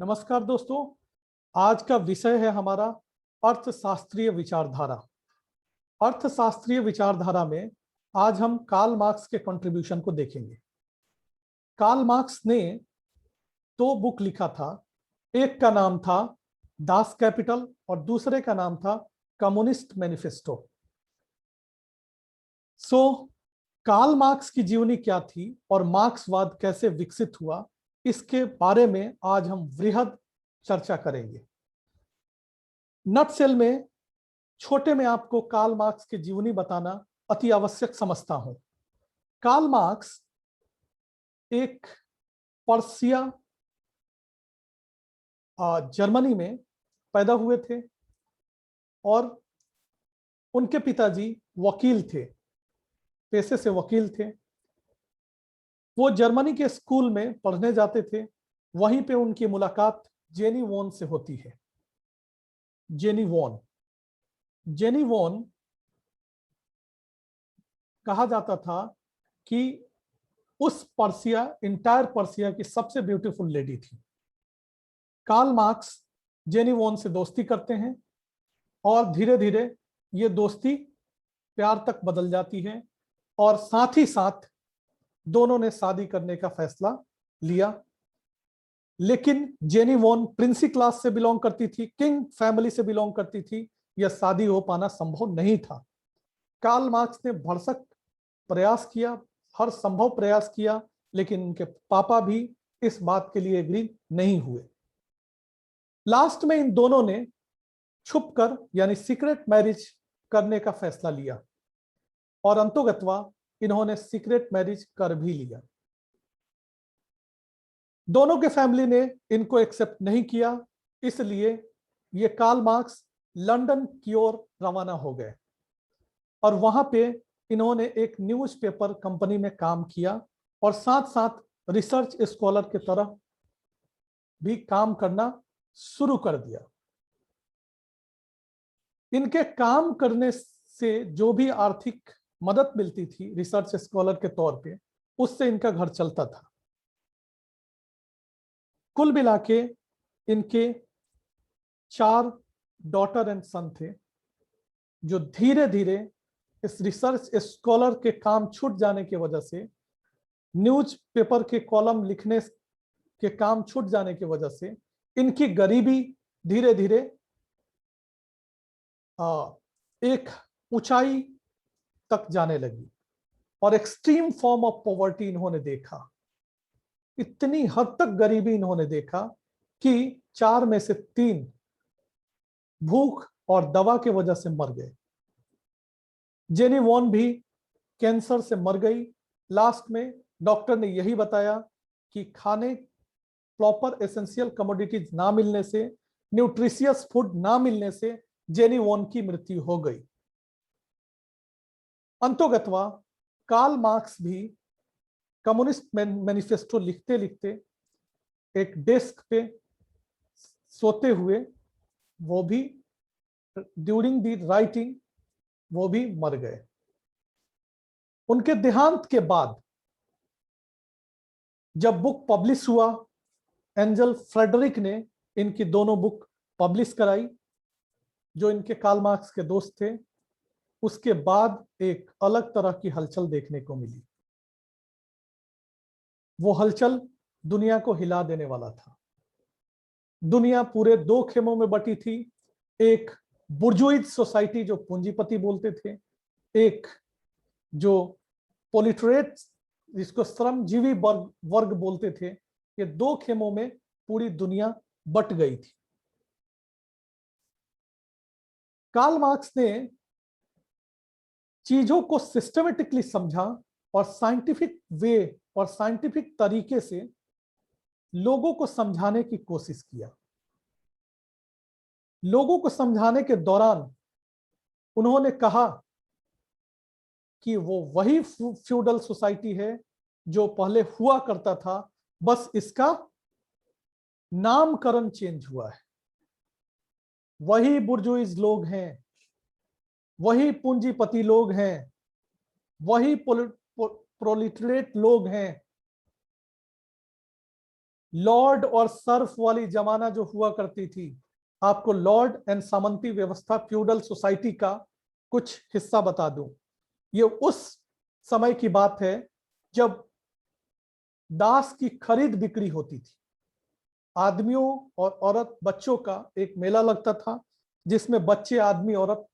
नमस्कार दोस्तों। आज का विषय है हमारा अर्थशास्त्रीय विचारधारा। अर्थशास्त्रीय विचारधारा में आज हम कार्ल मार्क्स के कंट्रीब्यूशन को देखेंगे। कार्ल मार्क्स ने दो बुक लिखा था। एक का नाम था दास कैपिटल और दूसरे का नाम था कम्युनिस्ट मैनिफेस्टो। कार्ल मार्क्स की जीवनी क्या थी और मार्क्सवाद कैसे विकसित हुआ, इसके बारे में आज हम वृहद चर्चा करेंगे। नटसेल में छोटे में आपको कार्ल मार्क्स की जीवनी बताना अति आवश्यक समझता हूं। कार्ल मार्क्स एक पर्सिया जर्मनी में पैदा हुए थे और उनके पिताजी वकील थे, पेशे से वकील थे। वो जर्मनी के स्कूल में पढ़ने जाते थे। वहीं पे उनकी मुलाकात जेनी वॉन से होती है। जेनी वॉन कहा जाता था कि उस इंटायर पर्सिया की सबसे ब्यूटीफुल लेडी थी। कार्ल मार्क्स जेनी वॉन से दोस्ती करते हैं और धीरे धीरे ये दोस्ती प्यार तक बदल जाती है और साथ ही साथ दोनों ने शादी करने का फैसला लिया। लेकिन जेनी वॉन प्रिंसी क्लास से बिलोंग करती थी, किंग फैमिली से बिलोंग करती थी। यह शादी हो पाना संभव नहीं था। कार्ल मार्क्स ने भरसक प्रयास किया, हर संभव प्रयास किया, लेकिन उनके पापा भी इस बात के लिए एग्री नहीं हुए। लास्ट में इन दोनों ने छुपकर यानी सीक्रेट मैरिज करने का फैसला लिया और अंतोगत्वा इन्होंने सीक्रेट मैरिज कर भी लिया। दोनों के फैमिली ने इनको एक्सेप्ट नहीं किया, इसलिए ये कार्ल मार्क्स लंदन की ओर रवाना हो गए और वहां पे इन्होंने एक न्यूज़पेपर कंपनी में काम किया और साथ साथ रिसर्च स्कॉलर की तरह भी काम करना शुरू कर दिया। इनके काम करने से जो भी आर्थिक मदद मिलती थी रिसर्च स्कॉलर के तौर पे, उससे इनका घर चलता था। कुल मिला के इनके 4 डॉटर एंड सन थे, जो धीरे धीरे इस रिसर्च स्कॉलर के काम छूट जाने की वजह से, न्यूज पेपर के कॉलम लिखने के काम छूट जाने की वजह से इनकी गरीबी धीरे धीरे एक ऊंचाई तक जाने लगी और एक्सट्रीम फॉर्म ऑफ पॉवर्टी इन्होंने देखा। इतनी हद तक गरीबी इन्होंने देखा कि 4 में से 3 भूख और दवा की वजह से मर गए। जेनी वॉन भी कैंसर से मर गई। लास्ट में डॉक्टर ने यही बताया कि खाने प्रॉपर एसेंशियल कमोडिटीज ना मिलने से, न्यूट्रिशियस फूड ना मिलने से जेनी वॉन की मृत्यु हो गई। अंतोगत्वा कार्ल मार्क्स भी कम्युनिस्ट मैनिफेस्टो लिखते लिखते एक डेस्क पे सोते हुए, वो भी ड्यूरिंग द राइटिंग वो भी मर गए। उनके देहांत के बाद जब बुक पब्लिश हुआ, एंजल फ्रेडरिक ने इनकी दोनों बुक पब्लिश कराई, जो इनके कार्ल मार्क्स के दोस्त थे। उसके बाद एक अलग तरह की हलचल देखने को मिली। वो हलचल दुनिया को हिला देने वाला था। दुनिया पूरे 2 खेमों में बटी थी। एक बुर्जुइज सोसाइटी जो पूंजीपति बोलते थे, एक जो पोलिटरेट जिसको श्रमजीवी वर्ग बोलते थे। ये 2 खेमों में पूरी दुनिया बट गई थी। कार्ल मार्क्स ने चीजों को सिस्टमेटिकली समझा और साइंटिफिक वे और साइंटिफिक तरीके से लोगों को समझाने की कोशिश किया। लोगों को समझाने के दौरान उन्होंने कहा कि वो वही फ्यूडल सोसाइटी है जो पहले हुआ करता था, बस इसका नामकरण चेंज हुआ है। वही बुर्जुइज लोग हैं, वही पूंजीपति लोग हैं, वही प्रोलिटरेट लोग हैं, लॉर्ड और सर्फ वाली जमाना जो हुआ करती थी, आपको लॉर्ड एंड सामंती व्यवस्था फ्यूडल सोसाइटी का कुछ हिस्सा बता दूं। ये उस समय की बात है जब दास की खरीद बिक्री होती थी। आदमियों और औरत बच्चों का एक मेला लगता था जिसमें बच्चे आदमी औरत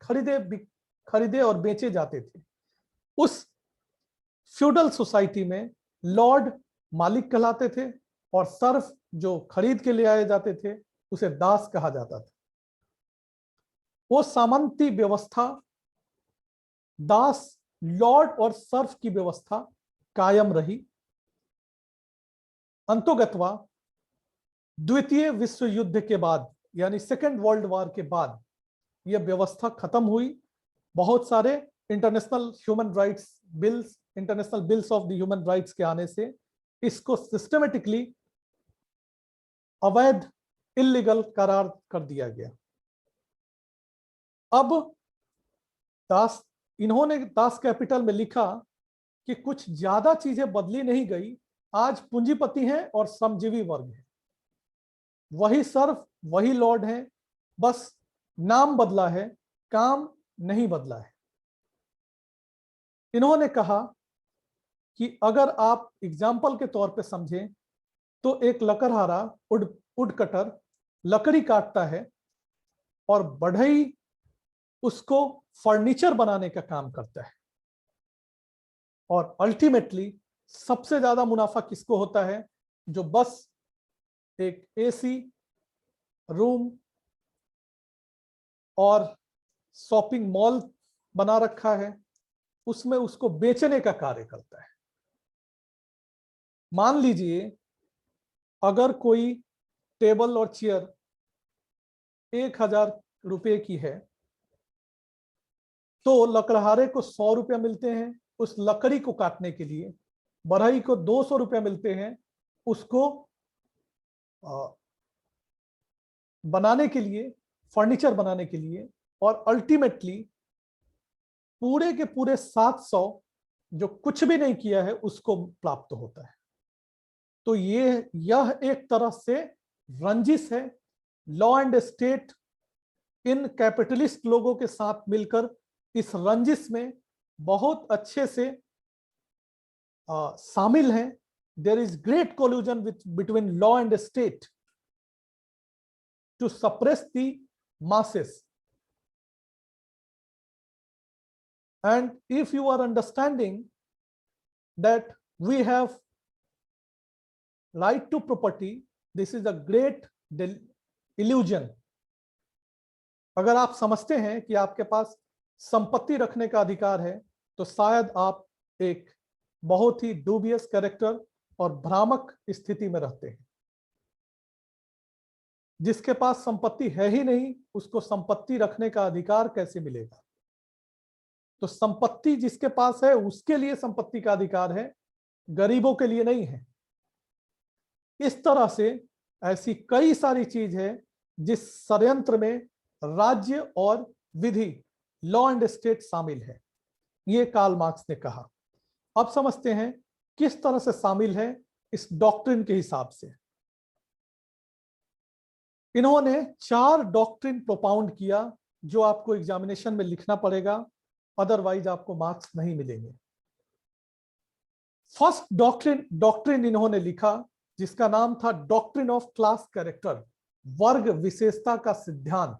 खरीदे और बेचे जाते थे। उस फ्यूडल सोसाइटी में लॉर्ड मालिक कहलाते थे और सर्फ जो खरीद के ले आए जाते थे उसे दास कहा जाता था। वो सामंती व्यवस्था, दास, लॉर्ड और सर्फ की व्यवस्था कायम रही। अंतोगत्वा द्वितीय विश्व युद्ध के बाद यानी सेकेंड वर्ल्ड वॉर के बाद यह व्यवस्था खत्म हुई। बहुत सारे international human rights bills, international bills of the human rights के आने से इसको सिस्टमेटिकली अवैध, इलीगल करार कर दिया गया। अब इन्होंने दास कैपिटल में लिखा कि कुछ ज्यादा चीजें बदली नहीं गई, आज पूंजीपति हैं और श्रमजीवी वर्ग है, वही सर्फ वही लॉर्ड है, बस नाम बदला है, काम नहीं बदला है। इन्होंने कहा कि अगर आप एग्जाम्पल के तौर पे समझें तो एक लकड़हारा वुड कटर लकड़ी काटता है और बढ़ई उसको फर्नीचर बनाने का काम करता है, और अल्टीमेटली सबसे ज्यादा मुनाफा किसको होता है? जो बस एक एसी रूम और शॉपिंग मॉल बना रखा है उसमें उसको बेचने का कार्य करता है। मान लीजिए अगर कोई टेबल और चेयर 1000 रुपए की है तो लकड़हारे को 100 रुपया मिलते हैं उस लकड़ी को काटने के लिए, बढ़ई को 200 रुपया मिलते हैं उसको बनाने के लिए, फर्नीचर बनाने के लिए, और अल्टीमेटली पूरे के पूरे 700 जो कुछ भी नहीं किया है उसको प्राप्त होता है। तो यह एक तरह से रंजिश है। Law and state in capitalist लोगों के साथ मिलकर इस रंजिश में बहुत अच्छे से शामिल हैं। There is great collusion between law and state to suppress the masses. And if you are understanding that we have right to property, this is a great illusion. अगर आप समझते हैं कि आपके पास संपत्ति रखने का अधिकार है तो शायद आप एक बहुत ही डूबियस कैरेक्टर और भ्रामक स्थिति में रहते हैं। जिसके पास संपत्ति है ही नहीं उसको संपत्ति रखने का अधिकार कैसे मिलेगा? तो संपत्ति जिसके पास है उसके लिए संपत्ति का अधिकार है, गरीबों के लिए नहीं है। इस तरह से ऐसी कई सारी चीज है जिस षड्यंत्र में राज्य और विधि, लॉ एंड स्टेट शामिल है, ये कार्ल मार्क्स ने कहा। अब समझते हैं किस तरह से शामिल है इस डॉक्ट्रिन के हिसाब से। इन्होंने 4 डॉक्ट्रिन प्रोपाउंड किया जो आपको एग्जामिनेशन में लिखना पड़ेगा, अदरवाइज आपको मार्क्स नहीं मिलेंगे। फर्स्ट डॉक्ट्रिन इन्होंने लिखा जिसका नाम था डॉक्ट्रिन ऑफ क्लास कैरेक्टर, वर्ग विशेषता का सिद्धांत।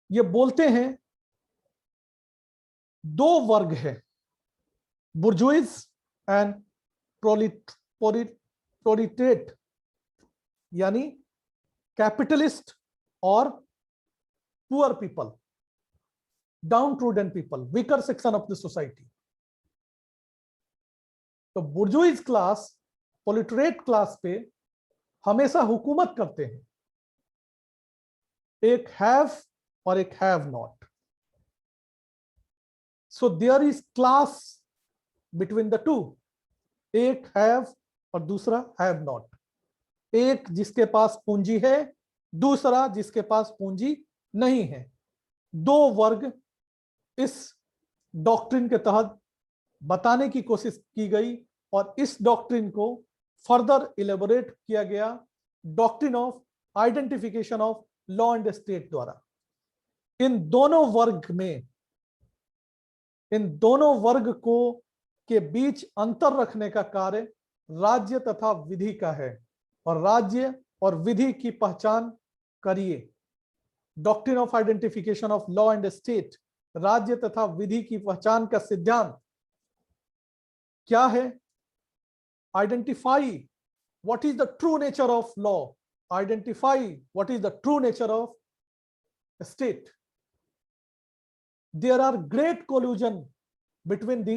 ये बोलते हैं 2 वर्ग है, बुर्जुइज एंड प्रोलिटेट, यानी कैपिटलिस्ट और poor people, downtrodden people, weaker section of the society. तो बुर्जुइज क्लास प्रोलिटरेट क्लास पे हमेशा हुकूमत करते हैं, एक हैव और एक have not. So there is class between the two, एक हैव और दूसरा हैव नॉट। एक जिसके पास पूंजी है, दूसरा जिसके पास पूंजी नहीं है। 2 वर्ग इस डॉक्ट्रिन के तहत बताने की कोशिश की गई और इस डॉक्ट्रिन को फर्दर इलेबोरेट किया गया doctrine of identification of law and state द्वारा। इन दोनों वर्ग को के बीच अंतर रखने का कार्य राज्य तथा विधि का है, और राज्य और विधि की पहचान करिए। Doctrine of identification of law and state, राज्य तथा विधि की पहचान का सिद्धांत क्या है? Identify what is the true nature of law, identify what is the true nature of state. There are great collusion between the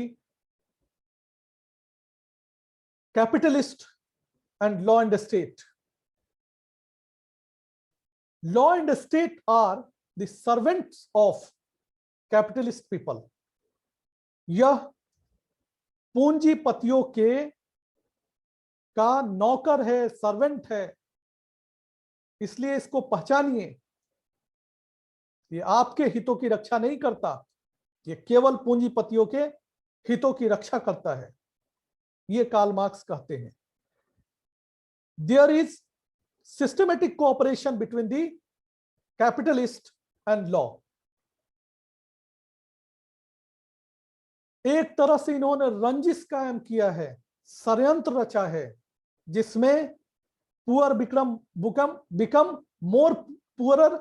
capitalist and law and state. Law and state are the servants of capitalist people. यह पूंजीपतियों के का नौकर है, servant है, इसलिए इसको पहचानिए। ये आपके हितों की रक्षा नहीं करता, ये केवल पूंजीपतियों के हितों की रक्षा करता है, ये कार्ल मार्क्स कहते हैं। There is systematic cooperation between the capitalist and law. एक तरह से इन्होंने रंजिश कायम किया है, षड्यंत्र रचा है, जिसमें poor become more poorer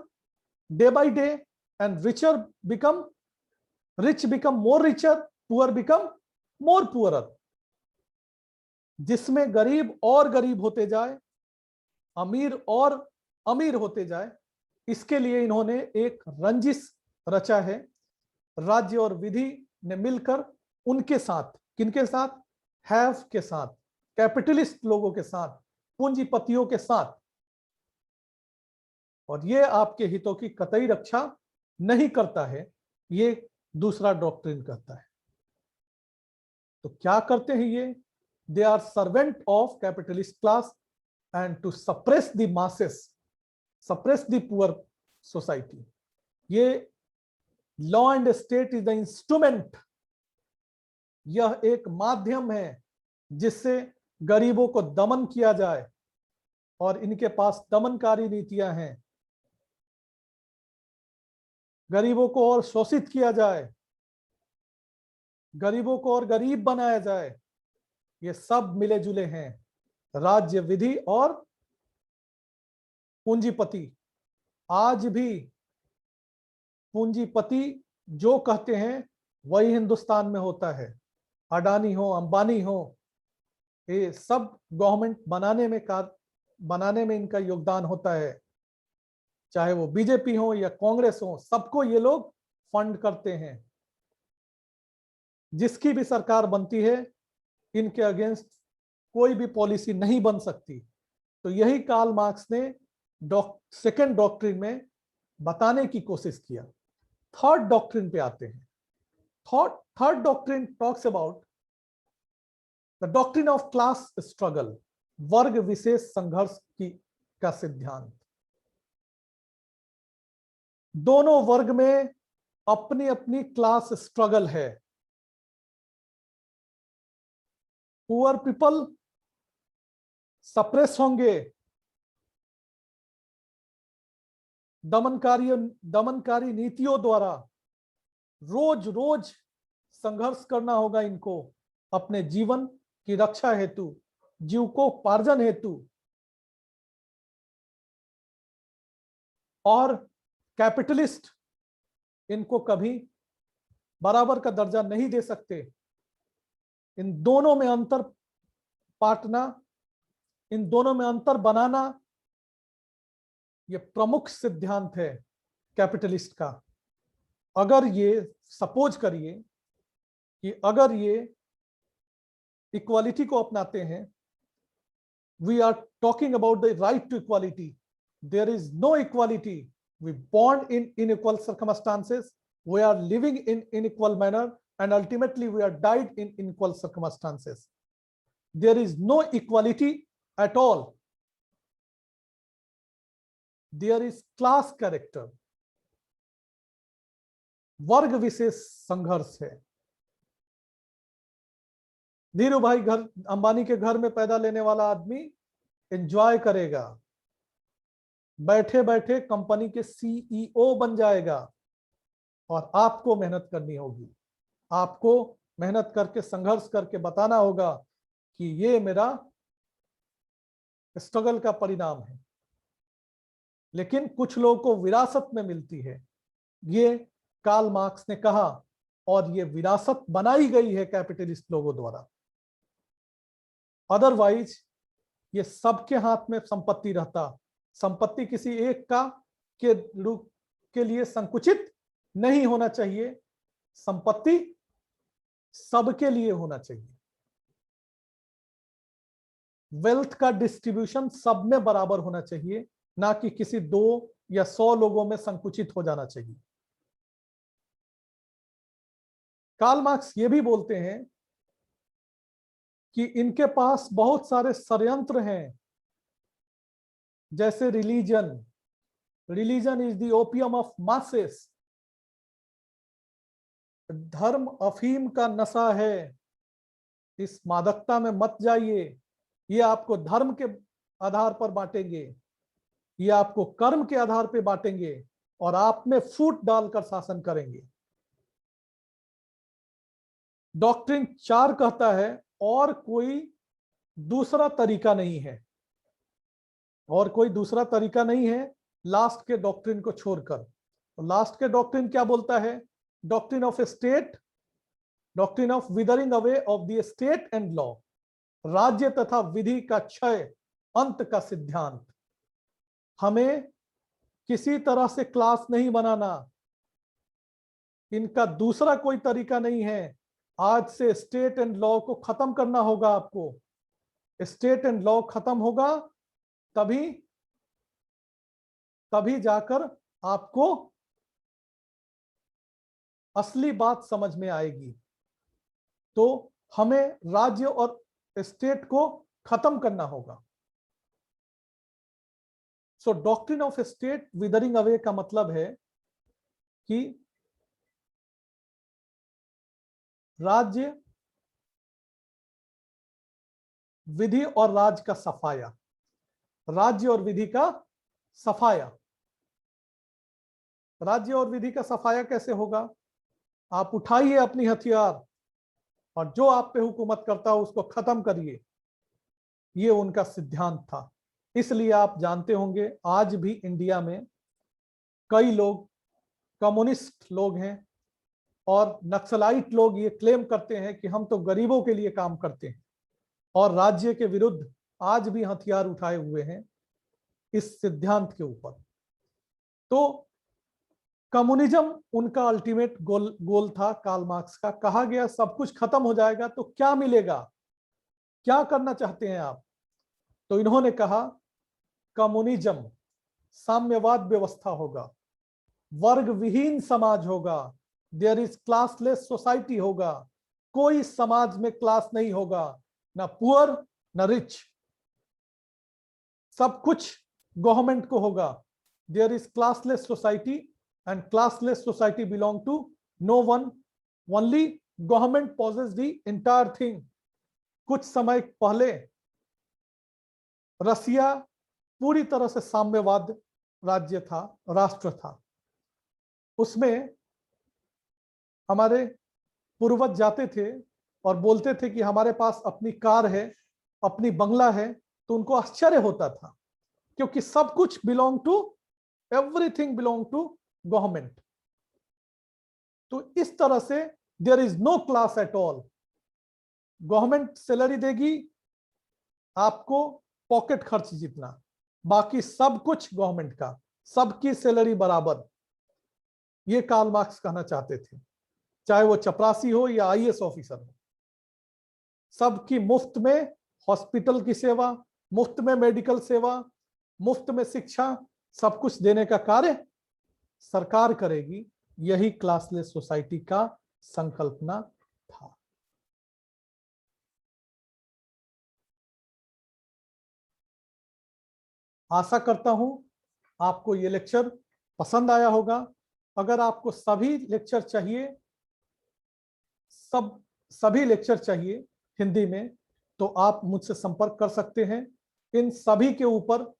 day by day and rich become more richer, poor become more poorer, जिसमें गरीब और गरीब होते जाए, अमीर और अमीर होते जाए। इसके लिए इन्होंने एक रंजिश रचा है। राज्य और विधि ने मिलकर उनके साथ, किनके साथ? हैव के साथ, कैपिटलिस्ट लोगों के साथ, पूंजीपतियों के साथ, और ये आपके हितों की कतई रक्षा नहीं करता है, ये दूसरा डॉक्ट्रिन कहता है। तो क्या करते हैं ये? They are servant of capitalist class and to suppress the masses, suppress the poor society. ये law and state is the instrument, यह एक माध्यम है जिससे गरीबों को दमन किया जाए, और इनके पास दमनकारी नीतियां हैं। गरीबों को और शोषित किया जाए, गरीबों को और गरीब बनाया जाए, ये सब मिले जुले हैं। राज्य, विधि और पूंजीपति। आज भी पूंजीपति जो कहते हैं वही हिंदुस्तान में होता है। अडानी हो, अंबानी हो, ये सब गवर्नमेंट बनाने में इनका योगदान होता है। चाहे वो बीजेपी हो या कांग्रेस हो, सबको ये लोग फंड करते हैं। जिसकी भी सरकार बनती है, इनके अगेंस्ट कोई भी पॉलिसी नहीं बन सकती। तो यही कार्ल मार्क्स ने सेकेंड डॉक्ट्रिन में बताने की कोशिश किया। थर्ड डॉक्ट्रिन पे आते हैं। Third doctrine talks about the doctrine of class struggle, वर्ग विशेष संघर्ष का सिद्धांत। दोनों वर्ग में अपनी अपनी क्लास स्ट्रगल है। पुअर पीपल सप्रेस होंगे, दमनकारी नीतियों द्वारा रोज रोज संघर्ष करना होगा इनको अपने जीवन की रक्षा हेतु, जीविकोपार्जन हेतु। और कैपिटलिस्ट इनको कभी बराबर का दर्जा नहीं दे सकते। इन दोनों में अंतर पाटना, इन दोनों में अंतर बनाना, यह प्रमुख सिद्धांत है कैपिटलिस्ट का। अगर ये सपोज करिए कि अगर ये इक्वालिटी को अपनाते हैं, we are talking about the right to equality, there is no equality, we born in unequal circumstances, we are living in unequal manner, and ultimately we are died in unequal circumstances. There is no equality at all. There is class character. वर्ग विशेष संघर्ष है। धीरू भाई अंबानी के घर में पैदा लेने वाला आदमी एंजॉय करेगा, बैठे बैठे कंपनी के सीईओ बन जाएगा। और आपको मेहनत करनी होगी, आपको मेहनत करके संघर्ष करके बताना होगा कि ये मेरा स्ट्रगल का परिणाम है। लेकिन कुछ लोगों को विरासत में मिलती है, ये कार्ल मार्क्स ने कहा, और ये विरासत बनाई गई है कैपिटलिस्ट लोगों द्वारा। अदरवाइज ये सबके हाथ में संपत्ति रहता, संपत्ति किसी एक का के लिए संकुचित नहीं होना चाहिए, संपत्ति सबके लिए होना चाहिए। वेल्थ का डिस्ट्रीब्यूशन सब में बराबर होना चाहिए, ना कि किसी 2 या 100 लोगों में संकुचित हो जाना चाहिए। कार्ल मार्क्स ये भी बोलते हैं कि इनके पास बहुत सारे षड्यंत्र हैं, जैसे religion is the opium of masses. धर्म अफीम का नशा है, इस मादकता में मत जाइए। ये आपको धर्म के आधार पर बांटेंगे, ये आपको कर्म के आधार पर बांटेंगे और आप में फूट डालकर शासन करेंगे। डॉक्ट्रिन 4 कहता है और कोई दूसरा तरीका नहीं है, और कोई दूसरा तरीका नहीं है लास्ट के डॉक्ट्रिन को छोड़कर। तो लास्ट के डॉक्ट्रिन क्या बोलता है? Doctrine of state, doctrine of withering away of the state and law, राज्य तथा विधि का क्षय, अंत का सिद्धांत। हमें किसी तरह से क्लास नहीं बनाना, इनका दूसरा कोई तरीका नहीं है। आज से स्टेट एंड लॉ को खत्म करना होगा आपको। स्टेट एंड लॉ खत्म होगा तभी जाकर आपको असली बात समझ में आएगी। तो हमें राज्य और स्टेट को खत्म करना होगा। So doctrine of state withering away का मतलब है कि राज्य, विधि और राज का सफाया, राज्य और विधि का सफाया। राज्य और विधि का सफाया कैसे होगा? आप उठाइए अपनी हथियार और जो आप पे हुकूमत करता हो उसको खत्म करिए। ये उनका सिद्धांत था। इसलिए आप जानते होंगे आज भी इंडिया में कई लोग कम्युनिस्ट लोग हैं और नक्सलाइट लोग ये क्लेम करते हैं कि हम तो गरीबों के लिए काम करते हैं, और राज्य के विरुद्ध आज भी हथियार उठाए हुए हैं इस सिद्धांत के ऊपर। तो कम्युनिज्म उनका अल्टीमेट गोल था कार्ल मार्क्स का। कहा गया सब कुछ खत्म हो जाएगा तो क्या मिलेगा, क्या करना चाहते हैं आप? तो इन्होंने कहा कम्युनिज्म साम्यवाद व्यवस्था होगा, वर्ग विहीन समाज होगा, देयर इज क्लासलेस सोसाइटी होगा। कोई समाज में क्लास नहीं होगा, ना पुअर ना रिच, सब कुछ गवर्नमेंट को होगा। There is classless society and classless society belong to no one, only government possess the entire thing। कुछ समय पहले रसिया पूरी तरह से साम्यवाद राज्य था, राष्ट्र था। उसमें हमारे पूर्वज जाते थे और बोलते थे कि हमारे पास अपनी कार है, अपनी बंगला है, तो उनको आश्चर्य होता था क्योंकि सब कुछ belong to, everything belong to government. तो इस तरह से there is no class at all. Government salary देगी आपको पॉकेट खर्च जितना, बाकी सब कुछ गवर्नमेंट का, सबकी सैलरी बराबर। ये कार्ल मार्क्स कहना चाहते थे, चाहे वो चपरासी हो या आईएएस ऑफिसर हो। सबकी मुफ्त में हॉस्पिटल की सेवा, मुफ्त में मेडिकल सेवा, मुफ्त में शिक्षा, सब कुछ देने का कार्य सरकार करेगी। यही क्लासलेस सोसाइटी का संकल्पना था। आशा करता हूं आपको ये लेक्चर पसंद आया होगा। अगर आपको सभी लेक्चर चाहिए हिंदी में, तो आप मुझसे संपर्क कर सकते हैं। इन सभी के ऊपर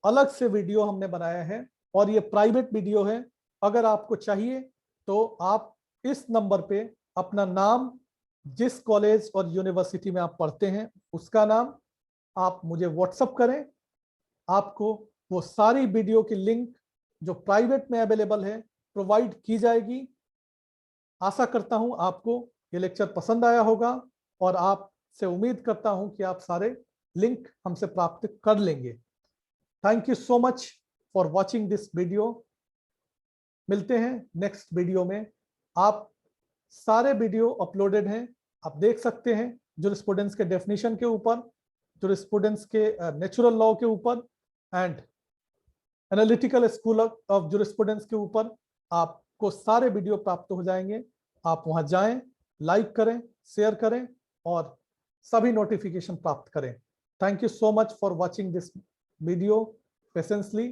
अलग से वीडियो हमने बनाया है और ये प्राइवेट वीडियो है। अगर आपको चाहिए तो आप इस नंबर पे अपना नाम, जिस कॉलेज और यूनिवर्सिटी में आप पढ़ते हैं उसका नाम आप मुझे व्हाट्सएप करें। आपको वो सारी वीडियो की लिंक जो प्राइवेट में अवेलेबल है प्रोवाइड की जाएगी। आशा करता हूं आपको ये लेक्चर पसंद आया होगा और आपसे उम्मीद करता हूं कि आप सारे लिंक हमसे प्राप्त कर लेंगे। Thank you so much for watching this video. मिलते हैं नेक्स्ट वीडियो में। आप सारे वीडियो अपलोडेड हैं, आप देख सकते हैं। जूरिस्प्रूडेंस के डेफिनेशन के ऊपर, जूरिस्प्रूडेंस के नेचुरल लॉ के ऊपर and analytical school of jurisprudence के ऊपर आपको सारे वीडियो प्राप्त हो जाएंगे। आप वहां जाएं, लाइक करें, शेयर करें और सभी नोटिफिकेशन प्राप्त करें। Thank you so much for watching this video patiently.